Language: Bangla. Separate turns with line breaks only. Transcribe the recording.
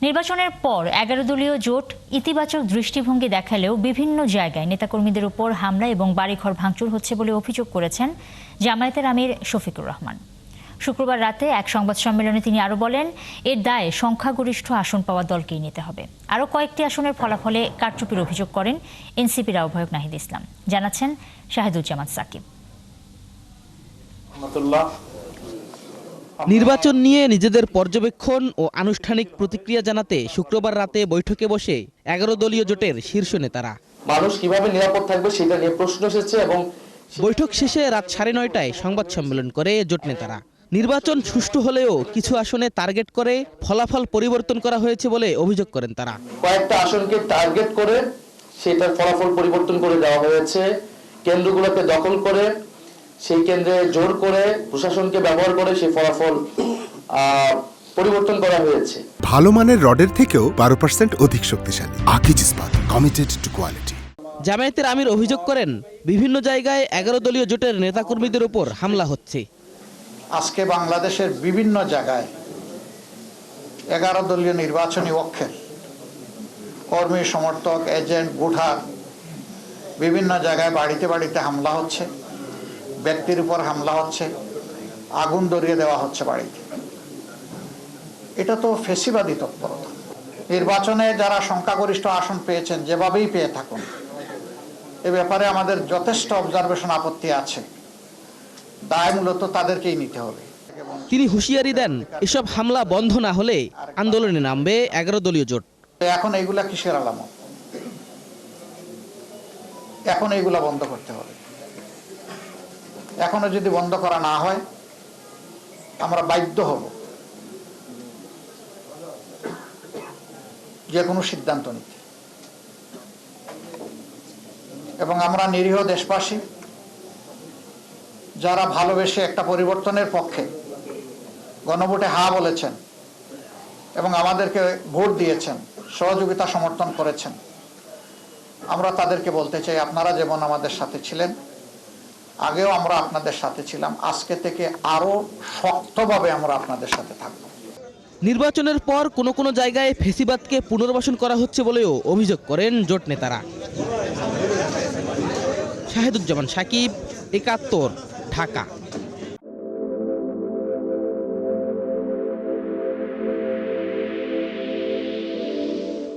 নির্বাচনের পর 11 দলীয় জোট ইতিবাচক দৃষ্টিভঙ্গি দেখালেও বিভিন্ন জায়গায় নেতাকর্মীদের উপর হামলা এবং বাড়িঘর ভাঙচুর হচ্ছে বলে অভিযোগ করেছেন জামায়াতের আমির শফিকুর রহমান। শুক্রবার রাতে এক সংবাদ সম্মেলনে তিনি আরও বলেন, এর দায়ে সংখ্যাগরিষ্ঠ আসন পাওয়া দলকেই নিতে হবে। আরও কয়েকটি আসনের ফলাফলে কারচুপির অভিযোগ করেন এনসিপির আহ্বায়ক নাহিদ ইসলাম। জানাচ্ছেন শাহিদুজ্জামান সাকিব।
নির্বাচন নিয়ে নিজেদের পর্যবেক্ষণ ও আনুষ্ঠানিক প্রতিক্রিয়া জানাতে শুক্রবার রাতে বৈঠকে বসে 11 দলীয় জোটের শীর্ষ নেতারা।
মানুষ কিভাবে নিরাপদ থাকবে সেটা নিয়ে প্রশ্ন এসেছে এবং
বৈঠক শেষে রাত 9:30টায় সংবাদ সম্মেলন করে জোট নেতারা। নির্বাচন সুষ্ঠু হলেও কিছু আসনে টার্গেট করে ফলাফল পরিবর্তন করা হয়েছে বলে অভিযোগ করেন তারা।
কয়েকটা আসনকে টার্গেট করে সেটার ফলাফল পরিবর্তন করে দেওয়া হয়েছে। কেন্দ্রগুলোকে দখল করে সেই কেন্দ্রে জোর করে প্রশাসনকে ব্যবহার করে সেই ফলাফল পরিবর্তন করা হয়েছে।
ভালো মানের রডের থেকেও 12% অধিক শক্তিশালী। আকিজ ইস্পাত, কমিটেড টু কোয়ালিটি।
জামায়াতের আমির অভিযোগ করেন, বিভিন্ন জায়গায় 11 দলীয় জোটের নেতাকর্মীদের উপর হামলা হচ্ছে।
আজকে বাংলাদেশের বিভিন্ন জায়গায় 11 দলীয় নির্বাচনী অক্ষের কর্মী, সমর্থক, এজেন্ট, গুঠা বিভিন্ন জায়গায় বাড়িতে বাড়িতে হামলা হচ্ছে, ব্যক্তির উপর হামলা হচ্ছে, আগুন ধরিয়ে দেওয়া হচ্ছে বাড়িতে। এটা তো ফেসিবাদী তৎপরতা। নির্বাচনে যারা সংখ্যাগরিষ্ঠ আসন পেয়েছেন, যেভাবেই পেয়ে থাকুন, এ ব্যাপারে আমাদের যথেষ্ট অবজারভেশন, আপত্তি আছে। দায় মূলত তাদেরকেই নিতে হবে।
তিনি হুঁশিয়ারি দেন, এসব হামলা বন্ধ না হলে আন্দোলনে নামবে 11 দলীয় জোট।
এখন এইগুলা কিসের আলামত? এখন এইগুলা বন্ধ করতে হবে। এখনো যদি বন্ধ করা না হয়, আমরা বাধ্য হব যে কোনো সিদ্ধান্ত নিতে। এবং আমরা নিরীহ দেশবাসী যারা ভালোবেসে একটা পরিবর্তনের পক্ষে গণভোটে হা বলেছেন এবং আমাদেরকে ভোট দিয়েছেন, সহযোগিতা সমর্থন করেছেন, আমরা তাদেরকে বলতে চাই, আপনারা যেমন আমাদের সাথে ছিলেন, আগেও আমরা আপনাদের সাথে ছিলাম, আজকে থেকে আরো শক্তভাবে আমরা আপনাদের সাথে থাকব।
নির্বাচনের পর কোনো জায়গায় ফেসিবাদকে পুনর্বাসন করা হচ্ছে বলেও অভিযোগ করেন জোট নেতারা। শাহিদুজ্জামান সাকিব, 71, ঢাকা।